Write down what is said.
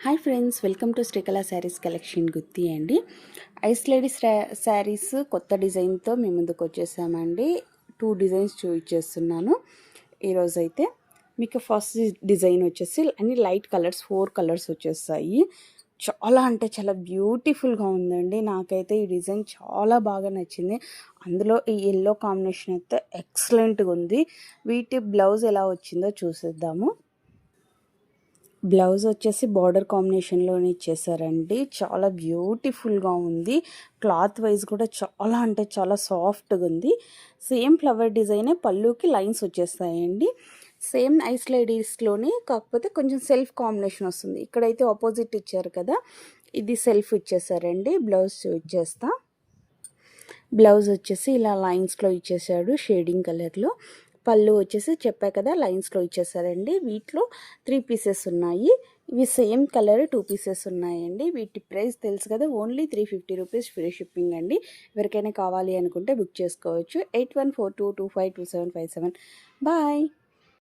Hi friends, welcome to Srikala sarees collection Gooty అండి. ఐస్ ladies saris కొత్త డిజైన్తో మీ ముందుకు వచ్చేసామండి. 2 డిజైన్స్ చూపించేస్తున్నాను ఈరోజైతే. మీకు ఫస్ట్ డిజైన్ వచ్చేసి అన్ని లైట్ కలర్స్ 4 కలర్స్ వచ్చేస్తాయి. చాలా అంటే చాలా బ్యూటిఫుల్గా ఉందండి. నాకైతే ఈ డిజైన్ చాలా బాగా నచ్చింది. అందులో ఈ ఎల్లో కాంబినేషన్ అయితే ఎక్సలెంట్గా ఉంది. వీటి బ్లౌజ్ ఎలా వచ్చిందో చూసేద్దాము. బ్లౌజ్ వచ్చేసి బార్డర్ కాంబినేషన్లోనే ఇచ్చేసారండి. చాలా బ్యూటిఫుల్గా ఉంది. క్లాత్ వైజ్ కూడా చాలా అంటే చాలా సాఫ్ట్గా ఉంది. సేమ్ ఫ్లవర్ డిజైనే పళ్ళుకి లైన్స్ వచ్చేస్తాయండి. సేమ్ ఐస్ లేడీస్లోనే కాకపోతే కొంచెం సెల్ఫ్ కాంబినేషన్ వస్తుంది. ఇక్కడైతే ఆపోజిట్ ఇచ్చారు కదా, ఇది సెల్ఫ్ ఇచ్చేసారండి. బ్లౌజ్ ఇచ్చేస్తా. బ్లౌజ్ వచ్చేసి ఇలా లైన్స్లో ఇచ్చేసాడు షేడింగ్ కలర్లో. పళ్ళు వచ్చేసి చెప్పా కదా లైన్స్లో ఇచ్చేసారండి. వీటిలో 3 పీసెస్ ఉన్నాయి. ఇవి సేమ్ కలర్ 2 పీసెస్ ఉన్నాయండి. వీటి ప్రైస్ తెలుసు కదా, ఓన్లీ 350 రూపీస్ ఫ్రీ షిప్పింగ్ అండి. ఎవరికైనా కావాలి అనుకుంటే బుక్ చేసుకోవచ్చు. 8142252757. బాయ్.